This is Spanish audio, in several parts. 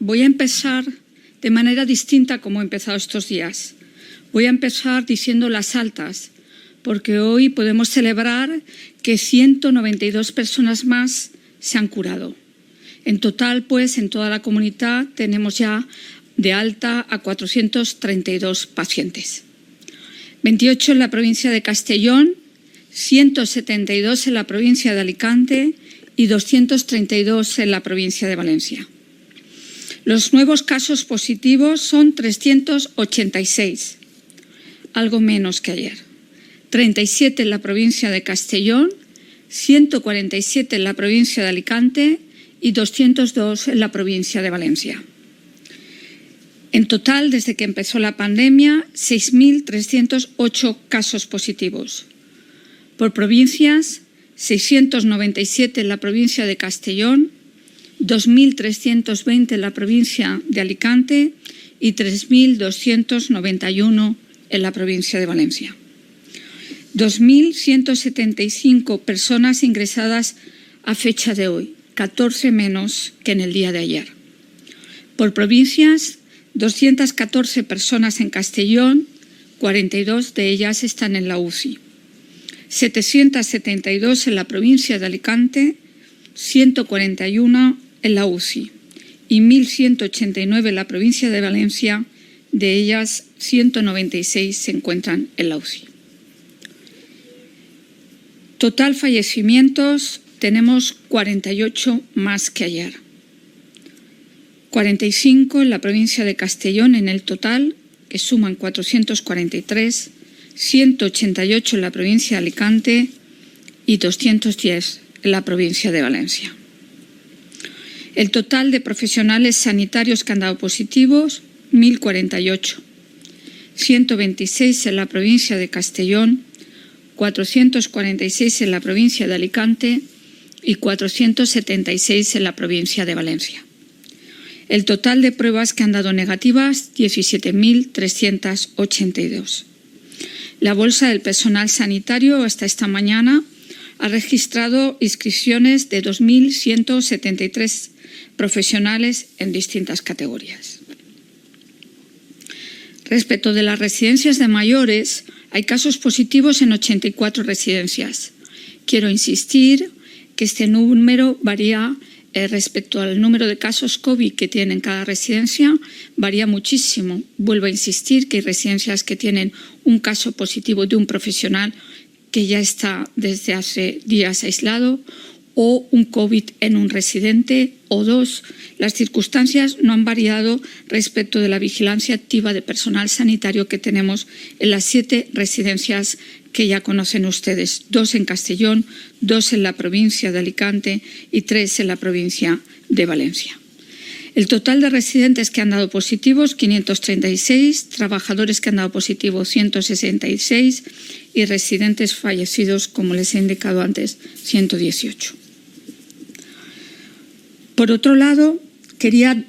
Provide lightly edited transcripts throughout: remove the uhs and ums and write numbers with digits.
voy a empezar de manera distinta como he empezado estos días. Voy a empezar diciendo las altas, porque hoy podemos celebrar que 192 personas más se han curado. En total, pues, en toda la comunidad tenemos ya de alta a 432 pacientes. 28 en la provincia de Castellón, 172 en la provincia de Alicante y 232 en la provincia de Valencia. Los nuevos casos positivos son 386, algo menos que ayer. 37 en la provincia de Castellón, 147 en la provincia de Alicante y 202 en la provincia de Valencia. En total, desde que empezó la pandemia, 6.308 casos positivos. Por provincias, 697 en la provincia de Castellón, 2.320 en la provincia de Alicante y 3.291 en la provincia de Valencia. 2.175 personas ingresadas a fecha de hoy, 14 menos que en el día de ayer. Por provincias, 214 personas en Castellón, 42 de ellas están en la UCI. 772 en la provincia de Alicante, 141 en la UCI y 1.189 en la provincia de Valencia, de ellas 196 se encuentran en la UCI. Total fallecimientos, tenemos 48 más que ayer. 45 en la provincia de Castellón en el total, que suman 443, 188 en la provincia de Alicante y 210 en la provincia de Valencia. El total de profesionales sanitarios que han dado positivos, 1.048, 126 en la provincia de Castellón, 446 en la provincia de Alicante y 476 en la provincia de Valencia. El total de pruebas que han dado negativas, 17.382. La bolsa del personal sanitario hasta esta mañana ha registrado inscripciones de 2.173 profesionales en distintas categorías. Respecto de las residencias de mayores, hay casos positivos en 84 residencias. Quiero insistir que este número varía respecto al número de casos COVID que tiene en cada residencia, varía muchísimo. Vuelvo a insistir que hay residencias que tienen un caso positivo de un profesional que ya está desde hace días aislado, o un COVID en un residente, o dos. Las circunstancias no han variado respecto de la vigilancia activa de personal sanitario que tenemos en las 7 residencias que ya conocen ustedes, 2 en Castellón, 2 en la provincia de Alicante y 3 en la provincia de Valencia. El total de residentes que han dado positivos, 536, trabajadores que han dado positivo, 166 y residentes fallecidos, como les he indicado antes, 118. Por otro lado, quería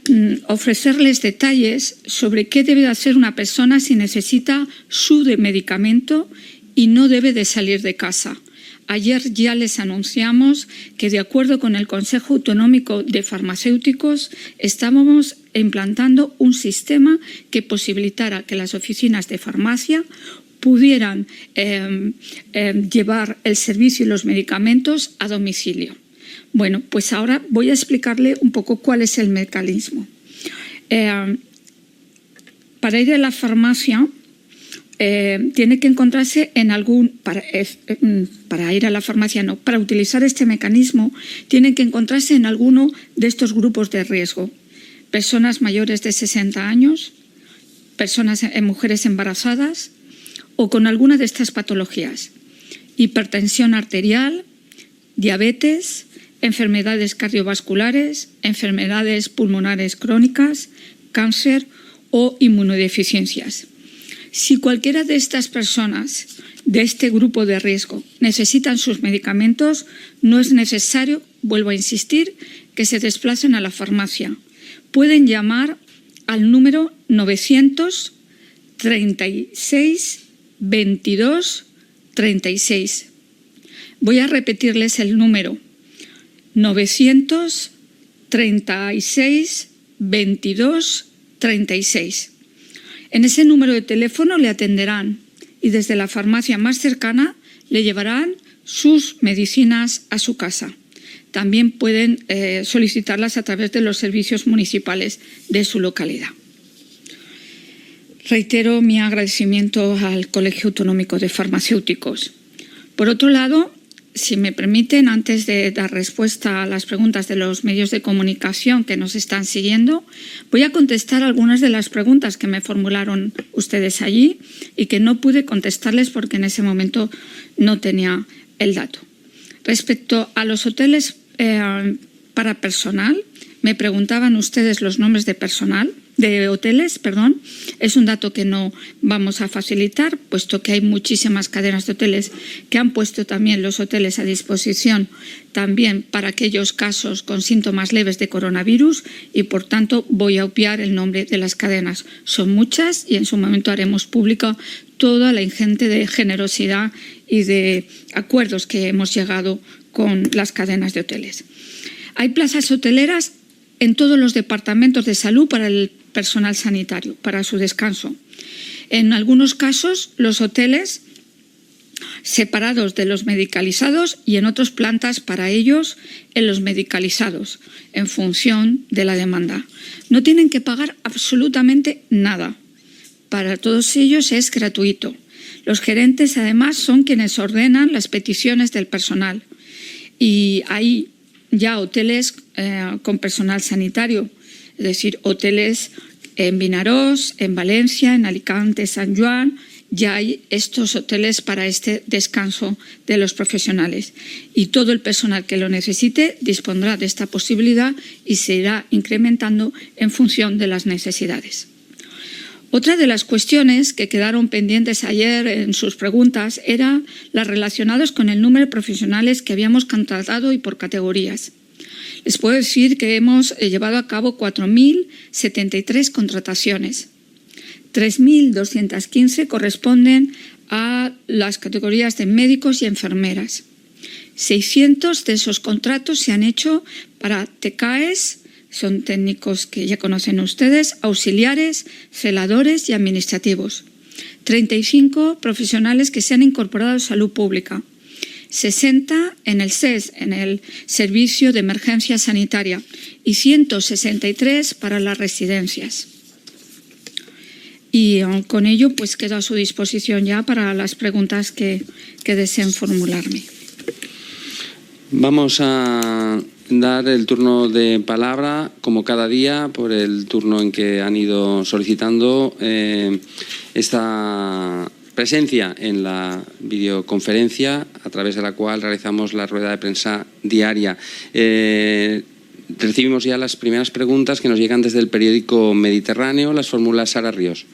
ofrecerles detalles sobre qué debe hacer una persona si necesita su medicamento y no debe de salir de casa. Ayer ya les anunciamos que, de acuerdo con el Consejo Autonómico de Farmacéuticos, estábamos implantando un sistema que posibilitara que las oficinas de farmacia pudieran llevar el servicio y los medicamentos a domicilio. Bueno, pues ahora voy a explicarle un poco cuál es el mecanismo. Para ir a la farmacia, tiene que encontrarse en para ir a la farmacia no, para utilizar este mecanismo tiene que encontrarse en alguno de estos grupos de riesgo: personas mayores de 60 años, mujeres embarazadas o con alguna de estas patologías: hipertensión arterial, diabetes, enfermedades cardiovasculares, enfermedades pulmonares crónicas, cáncer o inmunodeficiencias. Si cualquiera de estas personas de este grupo de riesgo necesitan sus medicamentos, no es necesario, vuelvo a insistir, que se desplacen a la farmacia. Pueden llamar al número 936 22 36. Voy a repetirles el número: 936 22 36. En ese número de teléfono le atenderán y desde la farmacia más cercana le llevarán sus medicinas a su casa. También pueden solicitarlas a través de los servicios municipales de su localidad. Reitero mi agradecimiento al Colegio Autonómico de Farmacéuticos. Por otro lado, si me permiten, antes de dar respuesta a las preguntas de los medios de comunicación que nos están siguiendo, voy a contestar algunas de las preguntas que me formularon ustedes allí y que no pude contestarles porque en ese momento no tenía el dato. Respecto a los hoteles para personal, me preguntaban ustedes los nombres de hoteles. Es un dato que no vamos a facilitar, puesto que hay muchísimas cadenas de hoteles que han puesto también los hoteles a disposición también para aquellos casos con síntomas leves de coronavirus y, por tanto, voy a obviar el nombre de las cadenas. Son muchas y en su momento haremos pública toda la ingente de generosidad y de acuerdos que hemos llegado con las cadenas de hoteles. Hay plazas hoteleras en todos los departamentos de salud para el personal sanitario, para su descanso. En algunos casos, los hoteles separados de los medicalizados y en otras plantas para ellos en los medicalizados, en función de la demanda. No tienen que pagar absolutamente nada. Para todos ellos es gratuito. Los gerentes, además, son quienes ordenan las peticiones del personal. Y hay ya hoteles con personal sanitario, es decir, hoteles en Vinaròs, en Valencia, en Alicante, San Juan. Ya hay estos hoteles para este descanso de los profesionales y todo el personal que lo necesite dispondrá de esta posibilidad y se irá incrementando en función de las necesidades. Otra de las cuestiones que quedaron pendientes ayer en sus preguntas eran las relacionadas con el número de profesionales que habíamos contratado y por categorías. Les puedo decir que hemos llevado a cabo 4.073 contrataciones. 3.215 corresponden a las categorías de médicos y enfermeras. 600 de esos contratos se han hecho para TCAEs, son técnicos que ya conocen ustedes, auxiliares, celadores y administrativos. 35 profesionales que se han incorporado a salud pública. 60 en el SES, en el Servicio de Emergencia Sanitaria, y 163 para las residencias. Y con ello pues quedo a su disposición ya para las preguntas que deseen formularme. Vamos a dar el turno de palabra, como cada día, por el turno en que han ido solicitando esta presencia en la videoconferencia a través de la cual realizamos la rueda de prensa diaria. Recibimos ya las primeras preguntas que nos llegan desde el periódico Mediterráneo. Las formula Sara Ríos.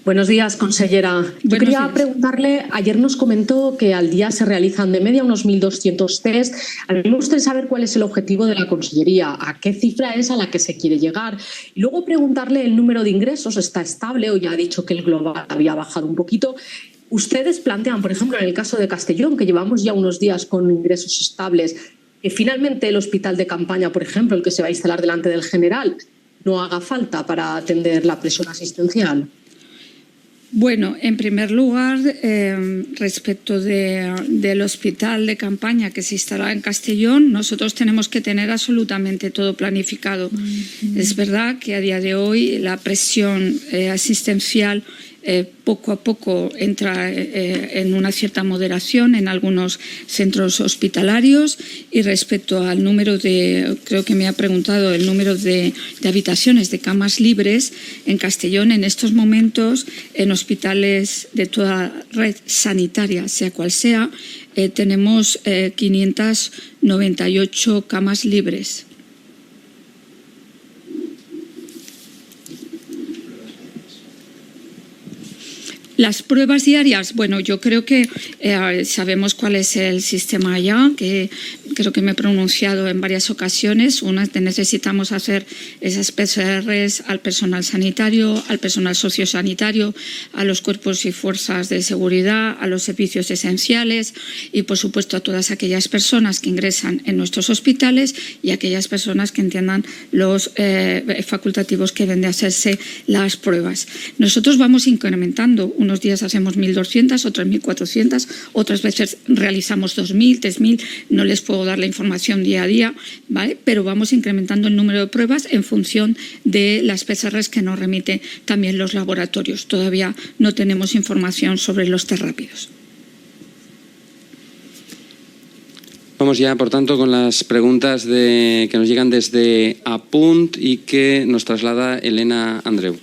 Buenos días, consellera. Yo quería preguntarle, ayer nos comentó que al día se realizan de media unos 1.200 test. A mí me gustaría saber cuál es el objetivo de la consellería, a qué cifra es a la que se quiere llegar. Y luego preguntarle el número de ingresos, ¿está estable o ya ha dicho que el global había bajado un poquito? Ustedes plantean, por ejemplo, en el caso de Castellón, que llevamos ya unos días con ingresos estables, que finalmente el hospital de campaña, por ejemplo, el que se va a instalar delante del General, no haga falta para atender la presión asistencial. Bueno, en primer lugar, respecto del hospital de campaña que se instalará en Castellón, nosotros tenemos que tener absolutamente todo planificado. Es verdad que a día de hoy la presión asistencial poco a poco entra en una cierta moderación en algunos centros hospitalarios y respecto al número creo que me ha preguntado el número de habitaciones, de camas libres en Castellón en estos momentos en hospitales de toda red sanitaria, sea cual sea, tenemos 598 camas libres. Las pruebas diarias, bueno, yo creo que sabemos cuál es el sistema ya, que creo que me he pronunciado en varias ocasiones. Una, necesitamos hacer esas PCRs al personal sanitario, al personal sociosanitario, a los cuerpos y fuerzas de seguridad, a los servicios esenciales y, por supuesto, a todas aquellas personas que ingresan en nuestros hospitales y aquellas personas que entiendan los facultativos que deben de hacerse las pruebas. Nosotros vamos incrementando. Unos días hacemos 1.200, otras 1.400, otras veces realizamos 2.000, 3.000. No les puedo dar la información día a día, ¿vale? Pero vamos incrementando el número de pruebas en función de las PCRs que nos remiten también los laboratorios. Todavía no tenemos información sobre los test rápidos. Vamos ya, por tanto, con las preguntas que nos llegan desde Apunt y que nos traslada Elena Andreu.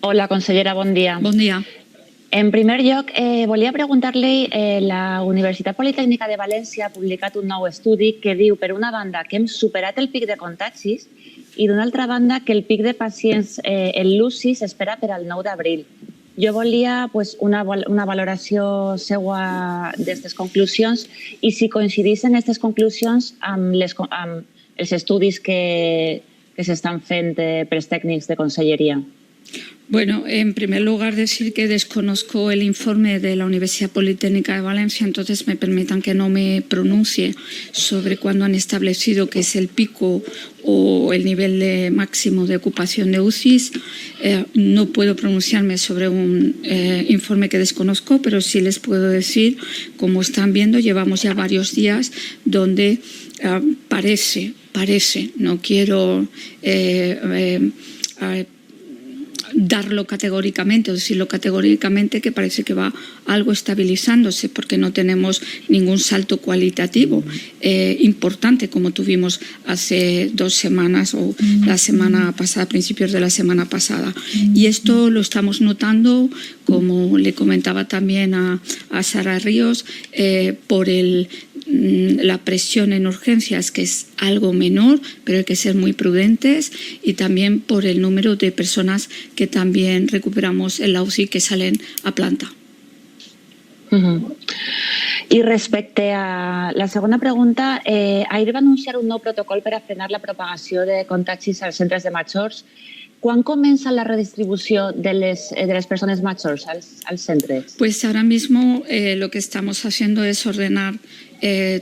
Hola, consellera, bon dia. Bon dia. En primer lloc, volia preguntar-li, la Universitat Politècnica de València ha publicat un nou estudi que diu, per una banda, que hem superat el pic de contagis i, d'una altra banda, que el pic de pacients en l'UCI s'espera per al 9 d'abril. Jo volia una valoració seva d'aquestes conclusions i si coincideixen aquestes conclusions amb els estudis que s'estan fent pels tècnics de conselleria. Bueno, en primer lugar decir que desconozco el informe de la Universidad Politécnica de Valencia, entonces me permitan que no me pronuncie sobre cuándo han establecido que es el pico o el nivel de máximo de ocupación de UCIs. No puedo pronunciarme sobre un informe que desconozco, pero sí les puedo decir, como están viendo, llevamos ya varios días donde parece, no quiero darlo categóricamente o decirlo categóricamente, que parece que va algo estabilizándose porque no tenemos ningún salto cualitativo importante como tuvimos hace 2 semanas o la semana pasada, a principios de la semana pasada. Y esto lo estamos notando, como le comentaba también a Sara Ríos, por la presión en urgencias, que es algo menor, pero hay que ser muy prudentes, y también por el número de personas que también recuperamos en la UCI que salen a planta. I respecte a la segona pregunta, ahir va anunciar un nou protocol per a frenar la propagació de contagis als centres de majors. ¿Cuándo comienza la redistribución de las personas mayores al centro? Pues ahora mismo lo que estamos haciendo es ordenar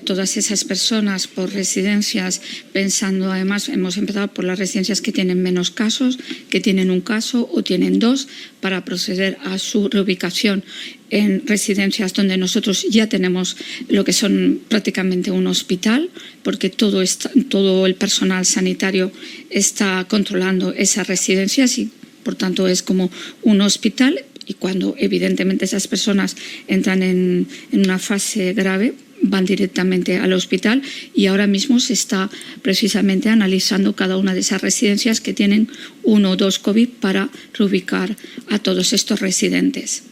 todas esas personas por residencias, pensando, además, hemos empezado por las residencias que tienen menos casos, que tienen un caso o tienen 2, para proceder a su reubicación en residencias donde nosotros ya tenemos lo que son prácticamente un hospital, porque todo el personal sanitario está controlando esas residencias y, por tanto, es como un hospital. Y cuando, evidentemente, esas personas entran en una fase grave, van directamente al hospital, y ahora mismo se está precisamente analizando cada una de esas residencias que tienen 1 o 2 COVID para reubicar a todos estos residentes.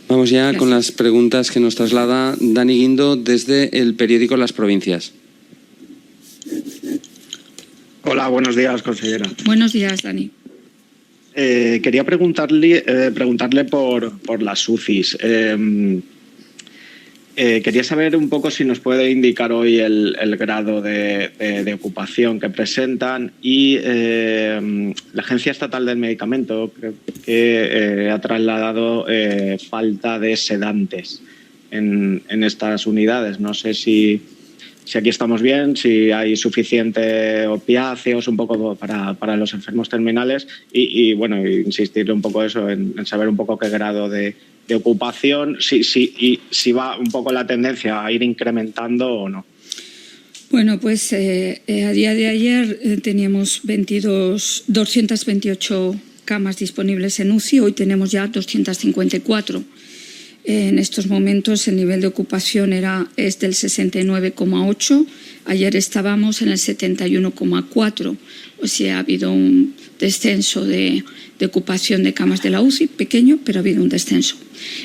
Vamos ya con las preguntas que nos traslada Dani Guindo desde el periódico Las Provincias. Hola, buenos días, consellera. Buenos días, Dani. Quería preguntarle por las UCIs. Quería saber un poco si nos puede indicar hoy el grado de ocupación que presentan, y la Agencia Estatal del Medicamento que ha trasladado falta de sedantes en estas unidades. No sé si aquí estamos bien, si hay suficiente opiáceos un poco para los enfermos terminales y bueno, insistir un poco eso, en saber un poco qué grado de ocupación, si va un poco la tendencia a ir incrementando o no. Bueno, pues a día de ayer teníamos 228 camas disponibles en UCI, hoy tenemos ya 254. En estos momentos el nivel de ocupación es del 69,8, Ayer estábamos en el 71,4, o sea, ha habido un descenso de ocupación de camas de la UCI, pequeño, pero ha habido un descenso.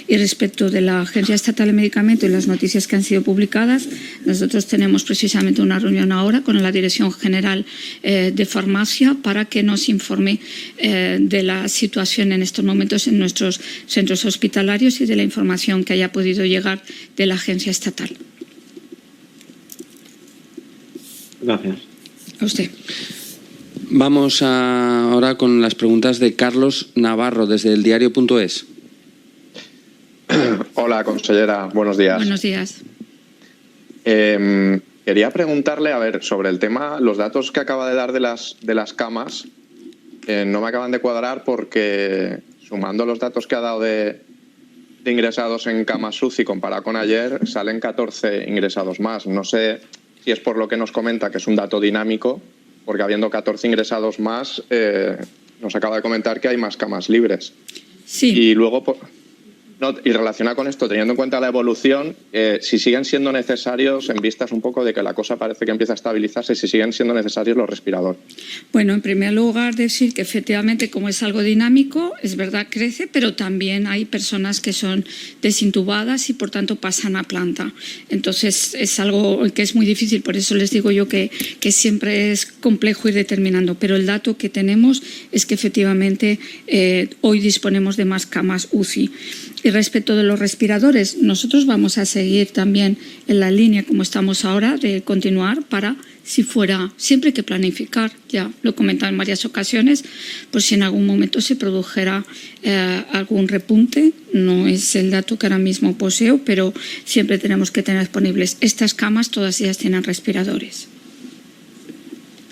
Y respecto de la Agencia Estatal de Medicamentos y las noticias que han sido publicadas, nosotros tenemos precisamente una reunión ahora con la Dirección General de Farmacia para que nos informe de la situación en estos momentos en nuestros centros hospitalarios y de la información que haya podido llegar de la Agencia Estatal. Gracias. A usted. Vamos ahora con las preguntas de Carlos Navarro, desde el diario.es. Hola, consellera. Buenos días. Buenos días. Quería preguntarle, sobre el tema, los datos que acaba de dar de las camas, no me acaban de cuadrar porque, sumando los datos que ha dado de ingresados en camas UCI comparado con ayer, salen 14 ingresados más. No sé si es por lo que nos comenta, que es un dato dinámico, porque habiendo 14 ingresados más, nos acaba de comentar que hay más camas libres. Sí. Y luego, y relacionado con esto, teniendo en cuenta la evolución, si siguen siendo necesarios, en vistas un poco de que la cosa parece que empieza a estabilizarse, si siguen siendo necesarios los respiradores. Bueno, en primer lugar, decir que efectivamente, como es algo dinámico, es verdad, crece, pero también hay personas que son desintubadas y, por tanto, pasan a planta. Entonces, es algo que es muy difícil, por eso les digo yo que siempre es complejo ir determinando. Pero el dato que tenemos es que, efectivamente, hoy disponemos de más camas UCI. Y respecto de los respiradores, nosotros vamos a seguir también en la línea como estamos ahora de continuar para, si fuera, siempre hay que planificar, ya lo he comentado en varias ocasiones, pues si en algún momento se produjera algún repunte, no es el dato que ahora mismo poseo, pero siempre tenemos que tener disponibles estas camas, todas ellas tienen respiradores.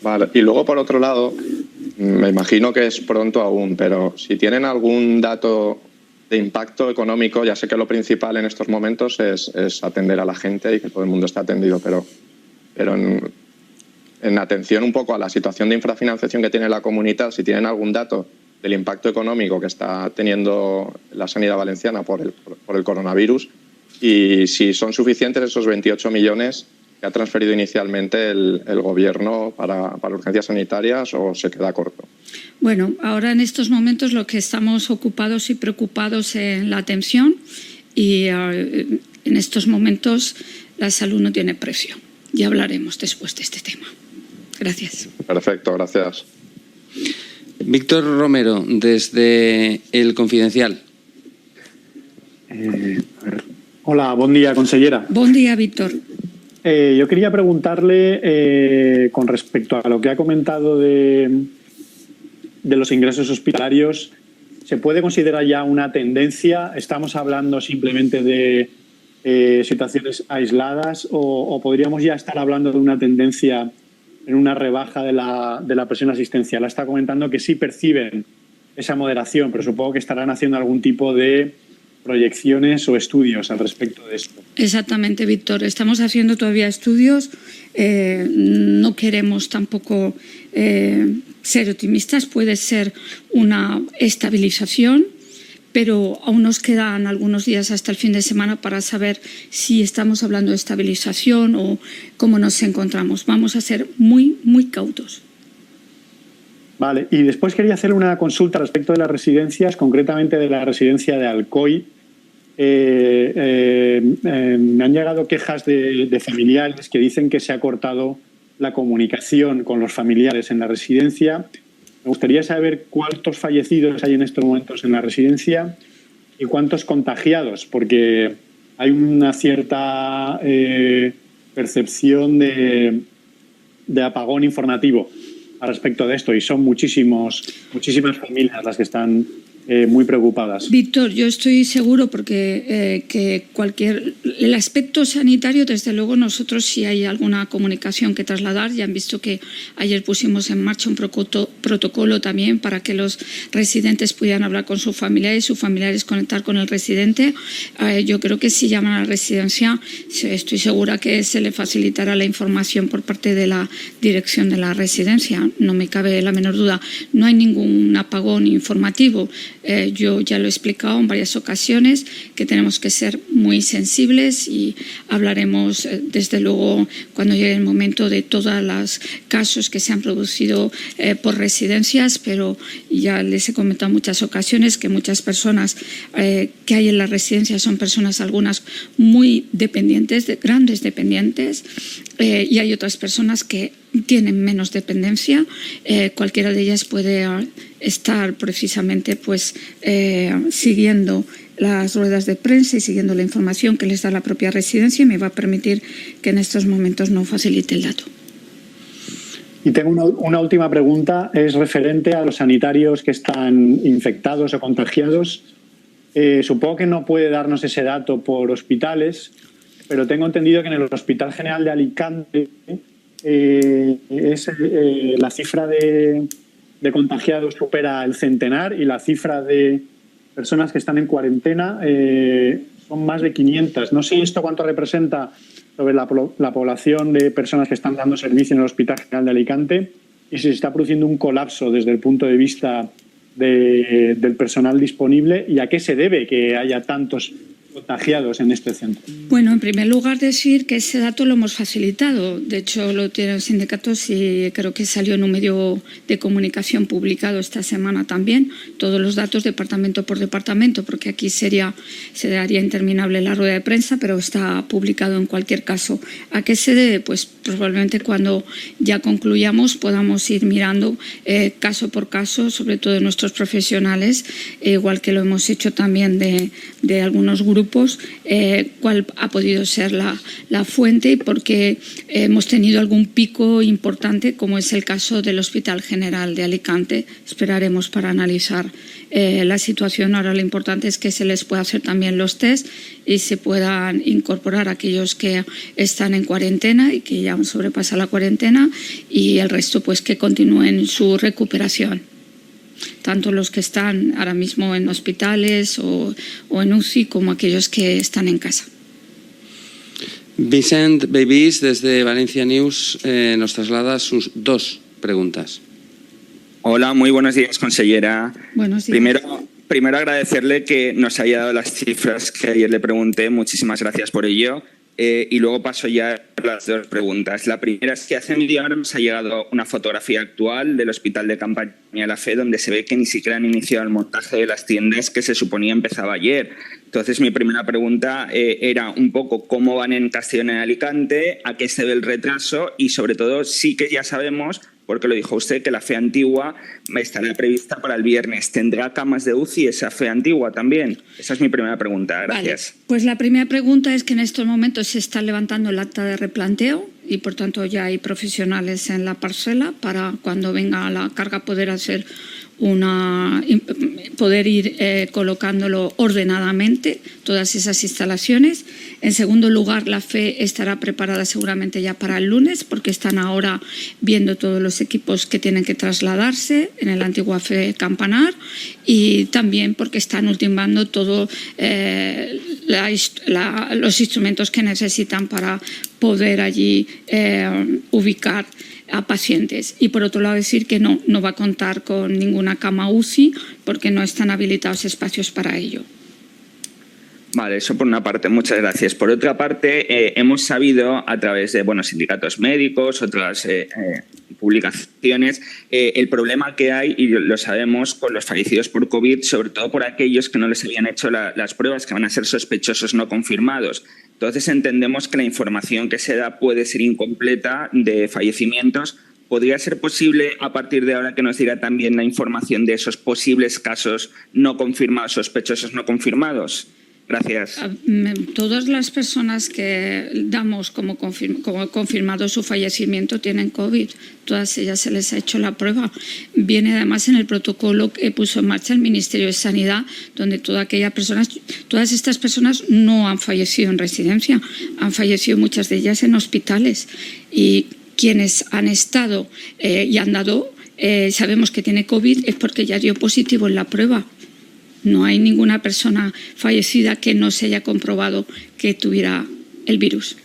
Vale, y luego por otro lado, me imagino que es pronto aún, pero si tienen algún dato de impacto económico, ya sé que lo principal en estos momentos es atender a la gente y que todo el mundo esté atendido, pero en atención un poco a la situación de infrafinanciación que tiene la comunidad, si tienen algún dato del impacto económico que está teniendo la sanidad valenciana por el coronavirus y si son suficientes esos 28 millones que ha transferido inicialmente el Gobierno para urgencias sanitarias o se queda corto. Bueno, ahora en estos momentos lo que estamos ocupados y preocupados en la atención y en estos momentos la salud no tiene precio. Ya hablaremos después de este tema. Gracias. Perfecto, gracias. Víctor Romero, desde El Confidencial. Hola, buen día, consellera. Buen día, Víctor. Yo quería preguntarle con respecto a lo que ha comentado de los ingresos hospitalarios. ¿Se puede considerar ya una tendencia? ¿Estamos hablando simplemente de situaciones aisladas o podríamos ya estar hablando de una tendencia en una rebaja de la presión asistencial? Está comentando que sí perciben esa moderación, pero supongo que estarán haciendo algún tipo de proyecciones o estudios al respecto de esto. Exactamente, Víctor. Estamos haciendo todavía estudios. No queremos tampoco ser optimistas. Puede ser una estabilización, pero aún nos quedan algunos días hasta el fin de semana para saber si estamos hablando de estabilización o cómo nos encontramos. Vamos a ser muy, muy cautos. Vale, y después quería hacer una consulta respecto de las residencias, concretamente de la residencia de Alcoy. Me han llegado quejas de familiares que dicen que se ha cortado la comunicación con los familiares en la residencia. Me gustaría saber cuántos fallecidos hay en estos momentos en la residencia y cuántos contagiados, porque hay una cierta percepción de apagón informativo al respecto de esto y son muchísimas familias las que están muy preocupadas. Víctor, yo estoy seguro porque el aspecto sanitario, desde luego nosotros si hay alguna comunicación que trasladar, ya han visto que ayer pusimos en marcha un protocolo también para que los residentes pudieran hablar con sus familiares y sus familiares conectar con el residente. Yo creo que si llaman a la residencia, estoy segura que se le facilitará la información por parte de la dirección de la residencia, no me cabe la menor duda. No hay ningún apagón informativo. Yo ya lo he explicado en varias ocasiones que tenemos que ser muy sensibles y hablaremos desde luego cuando llegue el momento de todos los casos que se han producido por residencias, pero ya les he comentado en muchas ocasiones que muchas personas que hay en las residencias son personas algunas muy dependientes, grandes dependientes, y hay otras personas que tienen menos dependencia. Cualquiera de ellas puede estar precisamente pues siguiendo las ruedas de prensa y siguiendo la información que les da la propia residencia, y me va a permitir que en estos momentos no facilite el dato. Y tengo una última pregunta, es referente a los sanitarios que están infectados o contagiados. Supongo que no puede darnos ese dato por hospitales, pero tengo entendido que en el Hospital General de Alicante la cifra de contagiados supera el centenar y la cifra de personas que están en cuarentena son más de 500. No sé esto cuánto representa sobre la población de personas que están dando servicio en el Hospital General de Alicante y si se está produciendo un colapso desde el punto de vista del personal disponible y a qué se debe que haya tantos contagiados en este centro. Bueno, en primer lugar decir que ese dato lo hemos facilitado. De hecho, lo tienen los sindicatos y creo que salió en un medio de comunicación publicado esta semana también. Todos los datos departamento por departamento, porque aquí se daría interminable la rueda de prensa, pero está publicado en cualquier caso. ¿A qué se debe? Pues probablemente cuando ya concluyamos podamos ir mirando caso por caso, sobre todo de nuestros profesionales, igual que lo hemos hecho también de algunos grupos, cuál ha podido ser la fuente y por qué hemos tenido algún pico importante, como es el caso del Hospital General de Alicante. Esperaremos para analizar la situación. Ahora lo importante es que se les pueda hacer también los test y se puedan incorporar aquellos que están en cuarentena y que ya han sobrepasado la cuarentena, y el resto pues que continúen su recuperación. Tanto los que están ahora mismo en hospitales o en UCI como aquellos que están en casa. Vicent Beibís, desde Valencia News, nos traslada sus dos preguntas. Hola, muy buenos días, consellera. Buenos días. Primero agradecerle que nos haya dado las cifras que ayer le pregunté. Muchísimas gracias por ello. Y luego paso ya a las dos preguntas. La primera es que hace media hora nos ha llegado una fotografía actual del Hospital de Campaña La Fe, donde se ve que ni siquiera han iniciado el montaje de las tiendas que se suponía empezaba ayer. Entonces, mi primera pregunta era un poco cómo van en Castellón y Alicante, a qué se debe el retraso y, sobre todo, sí que ya sabemos, porque lo dijo usted, que la Fe antigua estará prevista para el viernes. ¿Tendrá camas de UCI esa Fe antigua también? Esa es mi primera pregunta. Gracias. Vale. Pues la primera pregunta es que en estos momentos se está levantando el acta de replanteo y, por tanto, ya hay profesionales en la parcela para cuando venga la carga poder ir colocándolo ordenadamente, todas esas instalaciones. En segundo lugar, la Fe estará preparada seguramente ya para el lunes, porque están ahora viendo todos los equipos que tienen que trasladarse en el antiguo Fe Campanar, y también porque están ultimando todos los instrumentos que necesitan para poder allí ubicar a pacientes. Y por otro lado decir que no va a contar con ninguna cama UCI porque no están habilitados espacios para ello. Vale, eso por una parte, muchas gracias. Por otra parte, hemos sabido a través de sindicatos médicos, otras publicaciones, el problema que hay, y lo sabemos, con los fallecidos por COVID, sobre todo por aquellos que no les habían hecho las pruebas, que van a ser sospechosos no confirmados. Entonces entendemos que la información que se da puede ser incompleta de fallecimientos. ¿Podría ser posible a partir de ahora que nos diga también la información de esos posibles casos no confirmados, sospechosos no confirmados? Gracias. Todas las personas que damos como confirmado su fallecimiento tienen COVID. Todas ellas se les ha hecho la prueba. Viene además en el protocolo que puso en marcha el Ministerio de Sanidad, donde todas estas personas no han fallecido en residencia, han fallecido muchas de ellas en hospitales. Y quienes han estado y han dado, sabemos que tiene COVID, es porque ya dio positivo en la prueba. No hay ninguna persona fallecida que no se haya comprobado que tuviera el virus.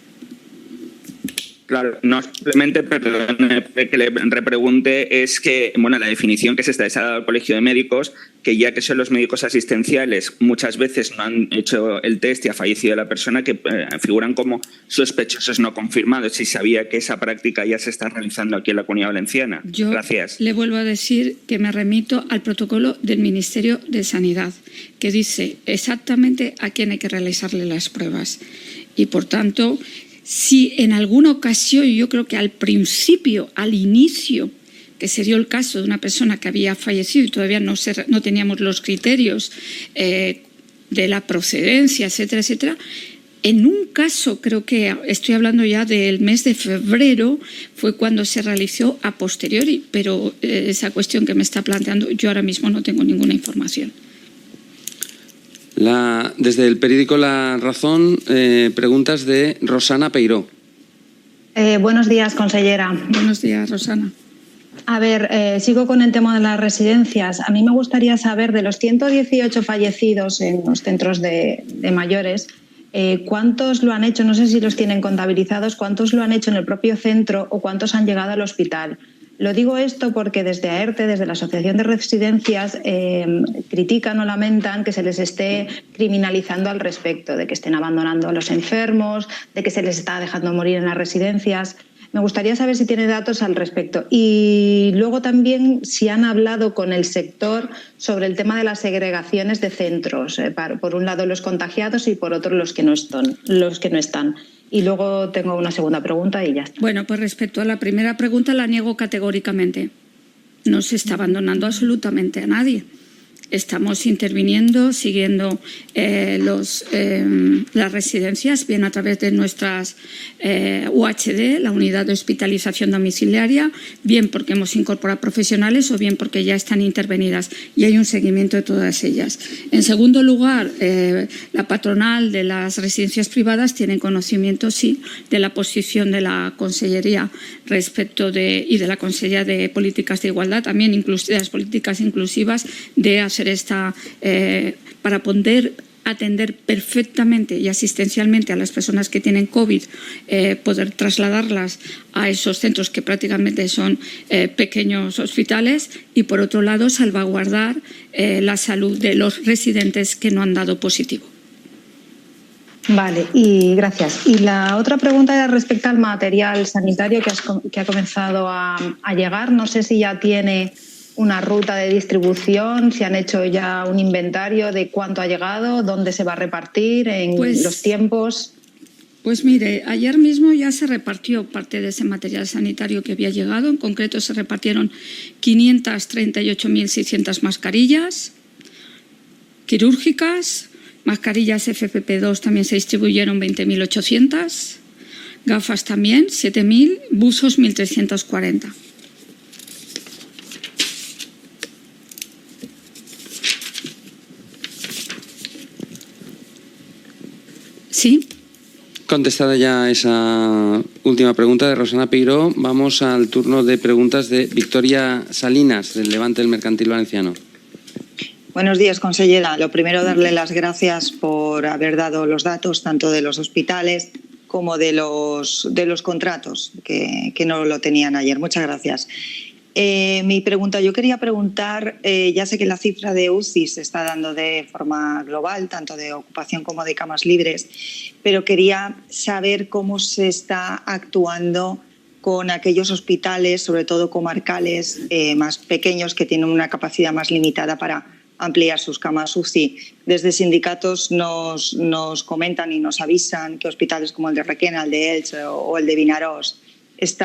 Claro, no simplemente, perdón, que le repregunte, es que, bueno, la definición que se está dando al Colegio de Médicos, que ya que son los médicos asistenciales, muchas veces no han hecho el test y ha fallecido la persona, que figuran como sospechosos no confirmados. Si sabía que esa práctica ya se está realizando aquí en la Comunidad Valenciana. Yo Gracias. Le vuelvo a decir que me remito al protocolo del Ministerio de Sanidad, que dice exactamente a quién hay que realizarle las pruebas. Y, por tanto, si en alguna ocasión, yo creo que al principio, al inicio, que se dio el caso de una persona que había fallecido y todavía no teníamos los criterios de la procedencia, etcétera, etcétera, en un caso, creo que estoy hablando ya del mes de febrero, fue cuando se realizó a posteriori, pero esa cuestión que me está planteando, yo ahora mismo no tengo ninguna información. Desde el periódico La Razón, preguntas de Rosana Peiró. Buenos días, consellera. Buenos días, Rosana. A ver, sigo con el tema de las residencias. A mí me gustaría saber, de los 118 fallecidos en los centros de mayores, ¿cuántos lo han hecho? No sé si los tienen contabilizados, ¿cuántos lo han hecho en el propio centro o cuántos han llegado al hospital? Lo digo esto porque desde AERTE, desde la Asociación de Residencias, critican o lamentan que se les esté criminalizando al respecto, de que estén abandonando a los enfermos, de que se les está dejando morir en las residencias. Me gustaría saber si tiene datos al respecto. Y luego también si han hablado con el sector sobre el tema de las segregaciones de centros. Por un lado los contagiados y por otro los que no están. Y luego tengo una segunda pregunta y ya está. Bueno, pues respecto a la primera pregunta la niego categóricamente. No se está abandonando absolutamente a nadie. Estamos interviniendo, siguiendo las residencias, bien a través de nuestras UHD, la Unidad de Hospitalización Domiciliaria, bien porque hemos incorporado profesionales o bien porque ya están intervenidas y hay un seguimiento de todas ellas. En segundo lugar, la patronal de las residencias privadas tiene conocimiento, sí, de la posición de la Consellería y de la Consellería de Políticas de Igualdad, también de las políticas inclusivas, de hacer para poder atender perfectamente y asistencialmente a las personas que tienen COVID, poder trasladarlas a esos centros que prácticamente son pequeños hospitales y, por otro lado, salvaguardar la salud de los residentes que no han dado positivo. Vale, y gracias. Y la otra pregunta era respecto al material sanitario que ha comenzado a llegar. No sé si ya tiene una ruta de distribución, si han hecho ya un inventario de cuánto ha llegado, dónde se va a repartir, en los tiempos. Pues mire, ayer mismo ya se repartió parte de ese material sanitario que había llegado. En concreto se repartieron 538.600 mascarillas quirúrgicas, mascarillas FFP2 también se distribuyeron 20.800, gafas también 7.000, buzos 1.340. Sí. Contestada ya esa última pregunta de Rosana Peiró, vamos al turno de preguntas de Victoria Salinas, del Levante del Mercantil Valenciano. Buenos días, consellera. Lo primero, darle las gracias por haber dado los datos tanto de los hospitales como de los contratos, que no lo tenían ayer. Muchas gracias. Mi pregunta, yo quería preguntar, ya sé que la cifra de UCI se está dando de forma global, tanto de ocupación como de camas libres, pero quería saber cómo se está actuando con aquellos hospitales, sobre todo comarcales, más pequeños, que tienen una capacidad más limitada para ampliar sus camas UCI. Desde sindicatos nos comentan y nos avisan que hospitales como el de Requena, el de Elche o el de Vinaròs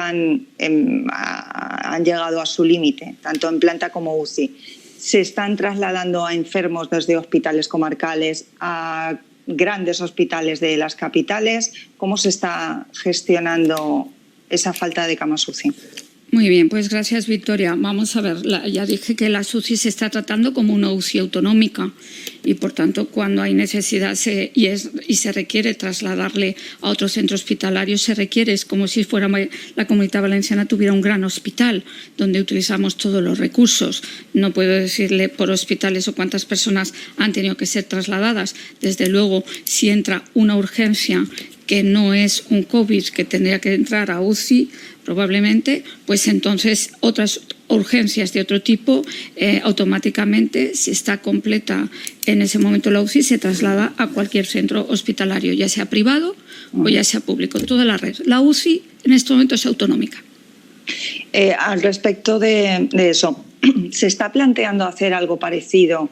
han llegado a su límite, tanto en planta como UCI. Se están trasladando a enfermos desde hospitales comarcales a grandes hospitales de las capitales. ¿Cómo se está gestionando esa falta de camas UCI? Muy bien, pues gracias, Victoria. Vamos a ver, ya dije que la UCI se está tratando como una UCI autonómica y, por tanto, cuando hay necesidad y se requiere trasladarle a otro centro hospitalario, se requiere, es como si fuera la Comunidad Valenciana tuviera un gran hospital donde utilizamos todos los recursos. No puedo decirle por hospitales o cuántas personas han tenido que ser trasladadas. Desde luego, si entra una urgencia que no es un COVID que tendría que entrar a UCI probablemente, pues entonces otras urgencias de otro tipo automáticamente, si está completa en ese momento la UCI, se traslada a cualquier centro hospitalario, ya sea privado o ya sea público, toda la red. La UCI en este momento es autonómica. Al respecto de eso, ¿se está planteando hacer algo parecido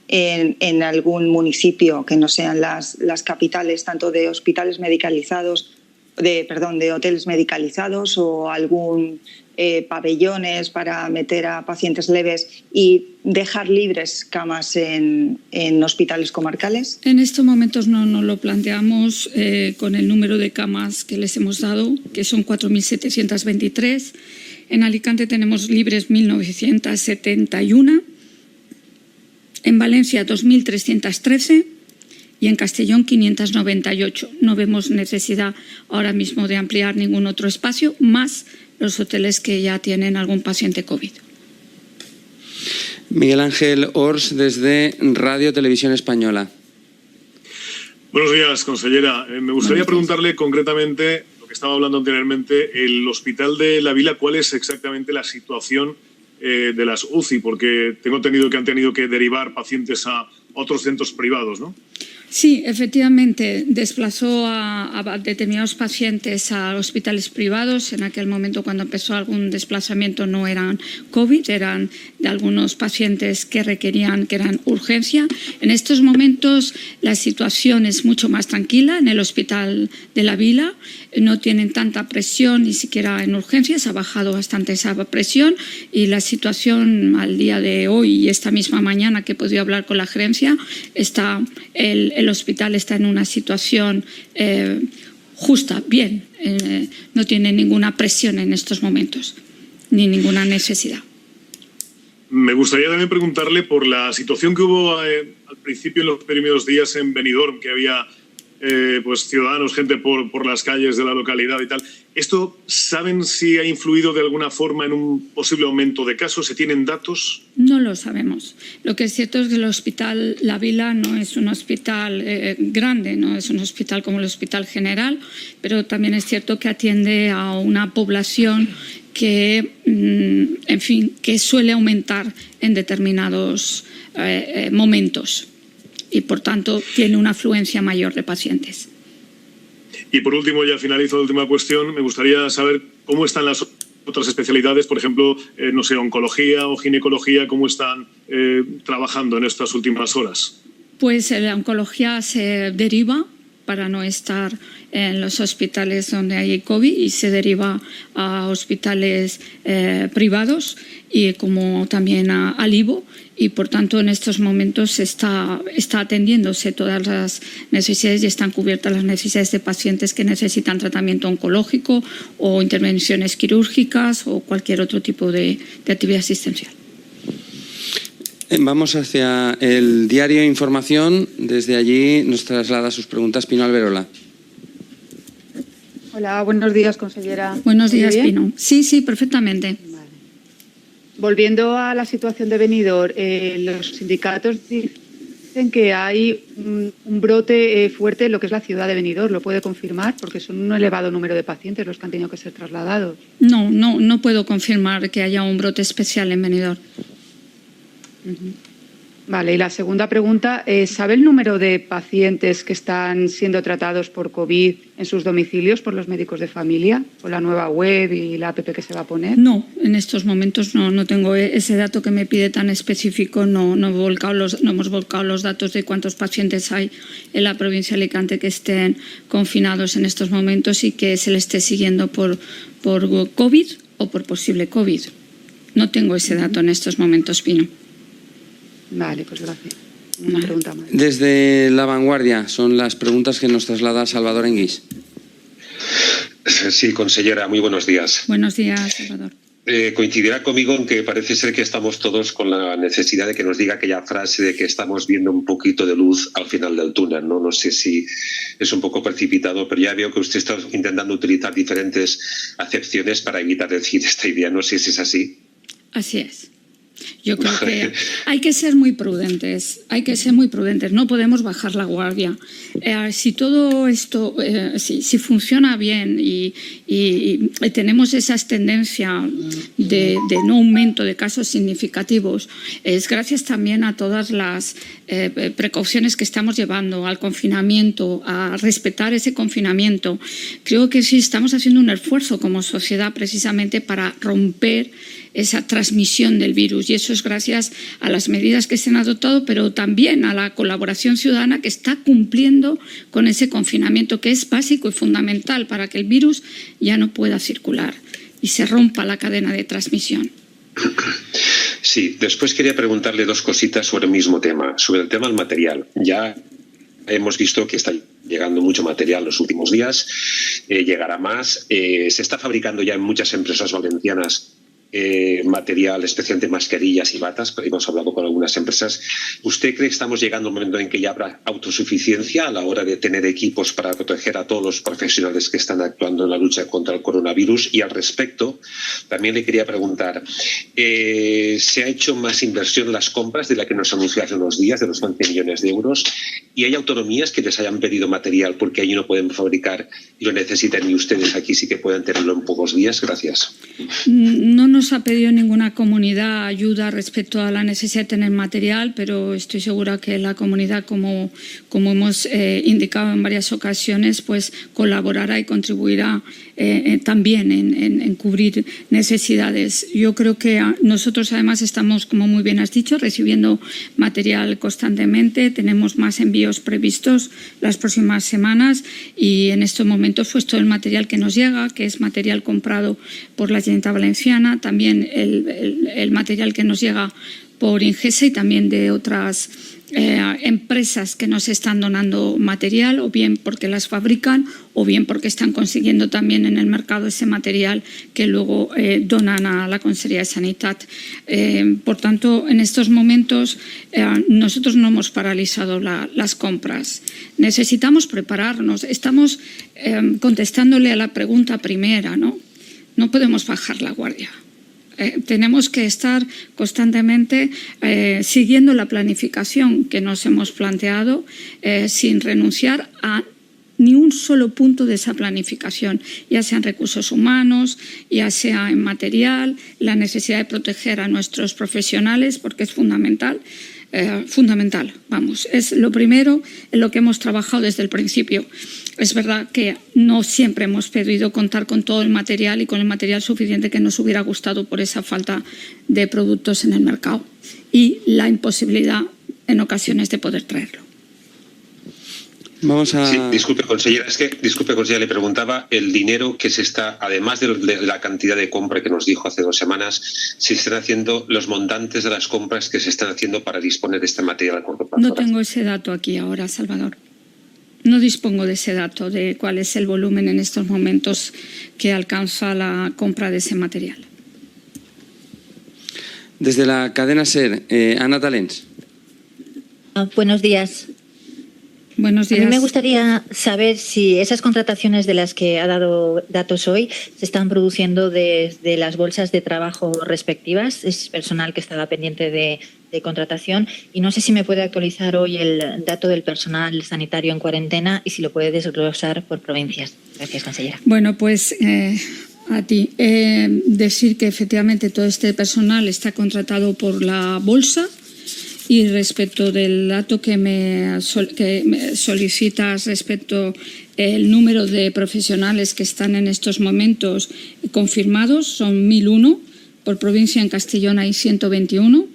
en algún municipio que no sean las capitales, tanto de hospitales medicalizados, de hoteles medicalizados o algún pabellones para meter a pacientes leves y dejar libres camas en hospitales comarcales? En estos momentos no lo planteamos con el número de camas que les hemos dado, que son 4.723. En Alicante tenemos libres 1.971, en Valencia 2.313 y en Castellón 598. No vemos necesidad ahora mismo de ampliar ningún otro espacio, más los hoteles que ya tienen algún paciente COVID. Miguel Ángel Ors, desde Radio Televisión Española. Buenos días, consellera. Me gustaría preguntarle concretamente, lo que estaba hablando anteriormente, el Hospital de La Vila, ¿cuál es exactamente la situación de las UCI? Porque tengo entendido que han tenido que derivar pacientes a otros centros privados, ¿no? Sí, efectivamente, desplazó a determinados pacientes a hospitales privados. En aquel momento, cuando empezó algún desplazamiento, no eran COVID, eran de algunos pacientes que requerían, que eran urgencia. En estos momentos la situación es mucho más tranquila en el Hospital de La Vila. No tienen tanta presión, ni siquiera en urgencias, ha bajado bastante esa presión y la situación al día de hoy y esta misma mañana que he podido hablar con la gerencia, el hospital está en una situación justa, bien, no tiene ninguna presión en estos momentos, ni ninguna necesidad. Me gustaría también preguntarle por la situación que hubo al principio en los primeros días en Benidorm, que había pues ciudadanos, gente por las calles de la localidad y tal. ¿Esto saben si ha influido de alguna forma en un posible aumento de casos? ¿Se tienen datos? No lo sabemos. Lo que es cierto es que el Hospital La Vila no es un hospital grande, no es un hospital como el Hospital General, pero también es cierto que atiende a una población que, en fin, que suele aumentar en determinados momentos y, por tanto, tiene una afluencia mayor de pacientes. Y por último, ya finalizo la última cuestión, me gustaría saber cómo están las otras especialidades, por ejemplo, no sé, oncología o ginecología, cómo están trabajando en estas últimas horas. Pues la oncología se deriva para no estar en los hospitales donde hay COVID y se deriva a hospitales privados y como también al IVO. Y, por tanto, en estos momentos está atendiéndose todas las necesidades y están cubiertas las necesidades de pacientes que necesitan tratamiento oncológico o intervenciones quirúrgicas o cualquier otro tipo de actividad asistencial. Vamos hacia el diario Información. Desde allí nos traslada sus preguntas Pino Alberola. Hola, buenos días, consellera. Buenos días, Pino. Sí, perfectamente. Volviendo a la situación de Benidorm, los sindicatos dicen que hay un brote fuerte en lo que es la ciudad de Benidorm. ¿Lo puede confirmar? Porque son un elevado número de pacientes los que han tenido que ser trasladados. No puedo confirmar que haya un brote especial en Benidorm. Vale, y la segunda pregunta, ¿sabe el número de pacientes que están siendo tratados por COVID en sus domicilios por los médicos de familia, con la nueva web y la app que se va a poner? No, en estos momentos no tengo ese dato que me pide tan específico, no hemos volcado los datos de cuántos pacientes hay en la provincia de Alicante que estén confinados en estos momentos y que se les esté siguiendo por COVID o por posible COVID. No tengo ese dato en estos momentos, Pino. Vale, pues gracias. Una pregunta más. Desde La Vanguardia, son las preguntas que nos traslada Salvador Enguís. Sí, consellera, muy buenos días. Buenos días, Salvador. Coincidirá conmigo en que parece ser que estamos todos con la necesidad de que nos diga aquella frase de que estamos viendo un poquito de luz al final del túnel, ¿no? No sé si es un poco precipitado, pero ya veo que usted está intentando utilizar diferentes acepciones para evitar decir esta idea. No sé si es así. Así es. Yo creo que hay que ser muy prudentes, no podemos bajar la guardia. Si todo esto, si funciona bien y tenemos esa tendencia de no aumento de casos significativos, es gracias también a todas las precauciones que estamos llevando, al confinamiento, a respetar ese confinamiento. Creo que sí estamos haciendo un esfuerzo como sociedad precisamente para romper esa transmisión del virus, y eso es gracias a las medidas que se han adoptado, pero también a la colaboración ciudadana que está cumpliendo con ese confinamiento, que es básico y fundamental para que el virus ya no pueda circular y se rompa la cadena de transmisión. Sí, después quería preguntarle dos cositas sobre el mismo tema, sobre el tema del material. Ya hemos visto que está llegando mucho material en los últimos días, llegará más. Se está fabricando ya en muchas empresas valencianas material, especialmente mascarillas y batas. Hemos hablado con algunas empresas. ¿Usted cree que estamos llegando a un momento en que ya habrá autosuficiencia a la hora de tener equipos para proteger a todos los profesionales que están actuando en la lucha contra el coronavirus? Y al respecto, también le quería preguntar, ¿se ha hecho más inversión en las compras de la que nos anunció hace unos días, de los 11 millones de euros? ¿Y hay autonomías que les hayan pedido material porque allí no pueden fabricar y lo necesitan, y ustedes aquí sí que pueden tenerlo en pocos días? Gracias. No nos ha pedido ninguna comunidad ayuda respecto a la necesidad de tener material, pero estoy segura que la comunidad, como hemos indicado en varias ocasiones, pues colaborará y contribuirá también en cubrir necesidades. Yo creo que nosotros además estamos, como muy bien has dicho, recibiendo material constantemente. Tenemos más envíos previstos las próximas semanas y en estos momentos pues todo el material que nos llega, que es material comprado por la Generalitat Valenciana, también el material que nos llega por Ingesa y también de otras empresas que nos están donando material, o bien porque las fabrican o bien porque están consiguiendo también en el mercado ese material que luego donan a la Conselleria de Sanitat. Por tanto, en estos momentos nosotros no hemos paralizado las compras. Necesitamos prepararnos. Estamos contestándole a la pregunta primera, ¿no? No podemos bajar la guardia. Tenemos que estar constantemente siguiendo la planificación que nos hemos planteado sin renunciar a ni un solo punto de esa planificación, ya sea en recursos humanos, ya sea en material, la necesidad de proteger a nuestros profesionales, porque es fundamental. Es lo primero en lo que hemos trabajado desde el principio. Es verdad que no siempre hemos podido contar con todo el material y con el material suficiente que nos hubiera gustado por esa falta de productos en el mercado y la imposibilidad en ocasiones de poder traerlo. Vamos a... Sí, disculpe, consellera, le preguntaba el dinero que se está, además de la cantidad de compra que nos dijo hace 2 semanas, se están haciendo los montantes de las compras que se están haciendo para disponer de este material a corto plazo. No tengo ese dato aquí ahora, Salvador. No dispongo de ese dato de cuál es el volumen en estos momentos que alcanza la compra de ese material. Desde la cadena SER, Ana Talens. Buenos días. Buenos días. A mí me gustaría saber si esas contrataciones de las que ha dado datos hoy se están produciendo desde las bolsas de trabajo respectivas. Es personal que estaba pendiente de contratación y no sé si me puede actualizar hoy el dato del personal sanitario en cuarentena y si lo puede desglosar por provincias. Gracias, consellera. Bueno, pues a ti. Decir que efectivamente todo este personal está contratado por la bolsa. Y respecto del dato que me solicitas respecto el número de profesionales que están en estos momentos confirmados, son 1.001, por provincia en Castellón hay 121,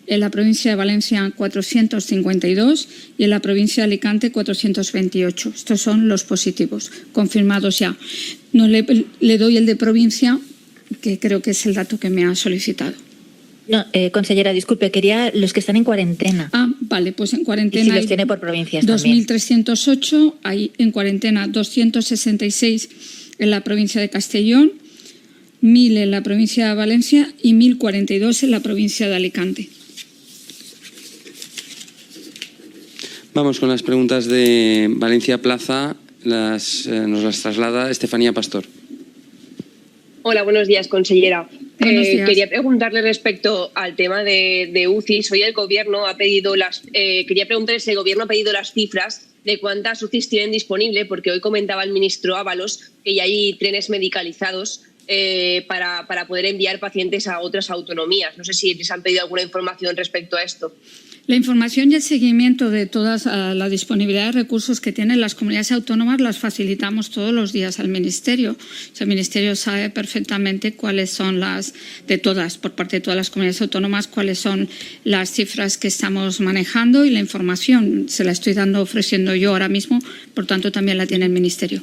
en la provincia de Valencia 452 y en la provincia de Alicante 428. Estos son los positivos, confirmados ya. No le doy el de provincia, que creo que es el dato que me ha solicitado. No, consellera, disculpe, quería los que están en cuarentena. Vale, pues en cuarentena. Y si los tiene por provincias también. 2.308, hay en cuarentena 266 en la provincia de Castellón, 1.000 en la provincia de Valencia y 1.042 en la provincia de Alicante. Vamos con las preguntas de Valencia Plaza. Nos las traslada Estefanía Pastor. Hola, buenos días, consellera. Quería preguntarle respecto al tema de UCIs. Hoy el Gobierno ha pedido quería preguntarle si el Gobierno ha pedido las cifras de cuántas UCIs tienen disponible, porque hoy comentaba el ministro Ábalos que ya hay trenes medicalizados para poder enviar pacientes a otras autonomías. No sé si les han pedido alguna información respecto a esto. La información y el seguimiento de toda la disponibilidad de recursos que tienen las comunidades autónomas las facilitamos todos los días al Ministerio. O sea, el Ministerio sabe perfectamente cuáles son por parte de todas las comunidades autónomas, cuáles son las cifras que estamos manejando, y la información se la estoy ofreciendo yo ahora mismo, por tanto también la tiene el Ministerio.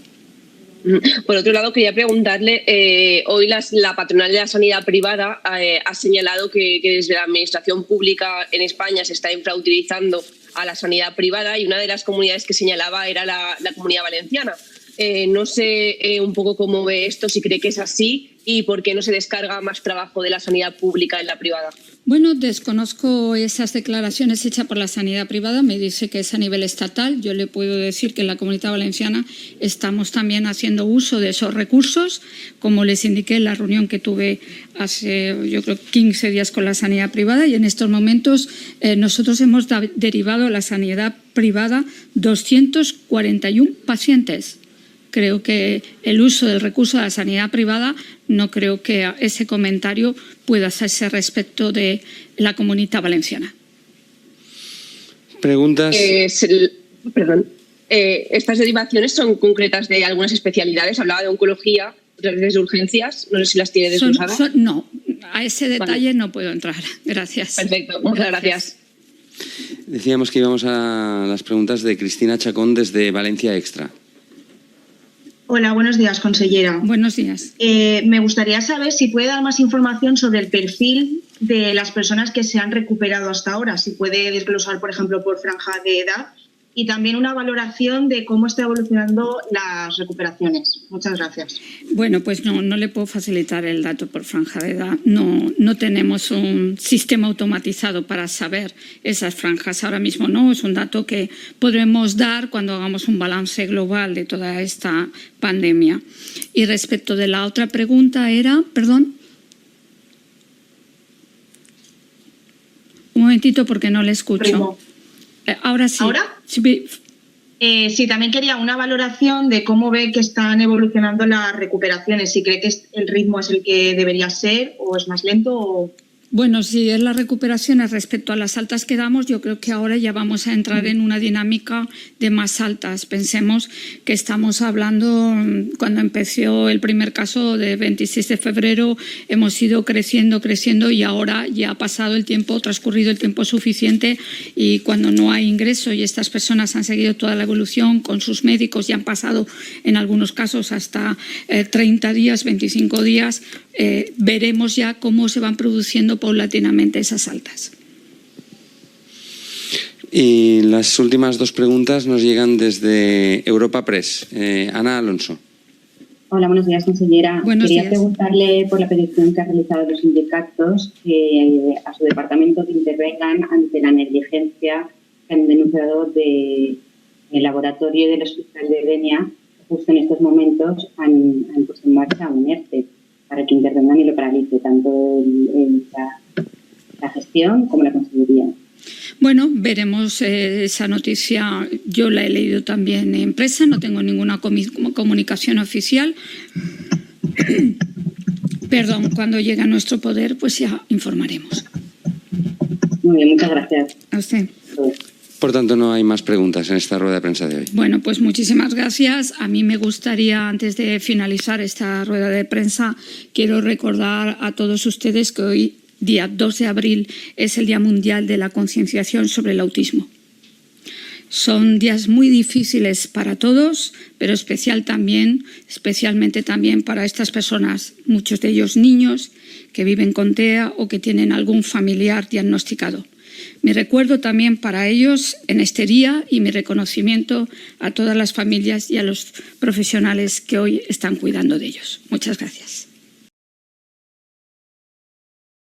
Por otro lado, quería preguntarle, hoy la patronal de la sanidad privada ha señalado que desde la administración pública en España se está infrautilizando a la sanidad privada, y una de las comunidades que señalaba era la Comunidad Valenciana. No sé un poco cómo ve esto, si cree que es así y por qué no se descarga más trabajo de la sanidad pública en la privada. Bueno, desconozco esas declaraciones hechas por la sanidad privada. Me dice que es a nivel estatal. Yo le puedo decir que en la Comunidad Valenciana estamos también haciendo uso de esos recursos, como les indiqué en la reunión que tuve hace, yo creo, 15 días con la sanidad privada, y en estos momentos nosotros hemos derivado a la sanidad privada 241 pacientes. Creo que el uso del recurso de la sanidad privada, no creo que ese comentario pueda hacerse respecto de la Comunidad Valenciana. Preguntas. Estas derivaciones son concretas de algunas especialidades. Hablaba de oncología, otras veces de urgencias. No sé si las tiene desglosadas. No, a ese detalle no puedo entrar. Gracias. Perfecto, muchas gracias. Decíamos que íbamos a las preguntas de Cristina Chacón desde Valencia Extra. Hola, buenos días, consellera. Buenos días. Me gustaría saber si puede dar más información sobre el perfil de las personas que se han recuperado hasta ahora, si puede desglosar, por ejemplo, por franja de edad, y también una valoración de cómo está evolucionando las recuperaciones. Muchas gracias. Bueno, pues no le puedo facilitar el dato por franja de edad. No tenemos un sistema automatizado para saber esas franjas. Ahora mismo no, es un dato que podremos dar cuando hagamos un balance global de toda esta pandemia. Y respecto de la otra pregunta era, perdón. Un momentito porque no le escucho. Ahora sí. ¿Ahora? Sí, también quería una valoración de cómo ve que están evolucionando las recuperaciones, si cree que el ritmo es el que debería ser o es más lento o... Bueno, si es las recuperaciones respecto a las altas que damos, yo creo que ahora ya vamos a entrar en una dinámica de más altas. Pensemos que estamos hablando, cuando empezó el primer caso de 26 de febrero, hemos ido creciendo y ahora ya ha pasado el tiempo, transcurrido el tiempo suficiente, y cuando no hay ingreso y estas personas han seguido toda la evolución con sus médicos y han pasado en algunos casos hasta 30 días, 25 días, veremos ya cómo se van produciendo paulatinamente esas altas. Y las últimas dos preguntas nos llegan desde Europa Press. Ana Alonso. Hola, buenos días, consellera. Quería preguntarle por la petición que ha realizado los sindicatos a su departamento que intervengan ante la negligencia que han denunciado del laboratorio del Hospital de Denia. Justo en estos momentos han puesto en marcha un ERTE para que intervengan y lo paralice tanto la gestión como la consellería. Bueno, veremos esa noticia. Yo la he leído también en prensa, no tengo ninguna comunicación oficial. Perdón, cuando llegue a nuestro poder, pues ya informaremos. Muy bien, muchas gracias. A usted. Por tanto, no hay más preguntas en esta rueda de prensa de hoy. Bueno, pues muchísimas gracias. A mí me gustaría, antes de finalizar esta rueda de prensa, quiero recordar a todos ustedes que hoy, día 2 de abril, es el Día Mundial de la Concienciación sobre el Autismo. Son días muy difíciles para todos, pero especialmente también para estas personas, muchos de ellos niños que viven con TEA o que tienen algún familiar diagnosticado. Mi recuerdo también para ellos en este día y mi reconocimiento a todas las familias y a los profesionales que hoy están cuidando de ellos. Muchas gracias.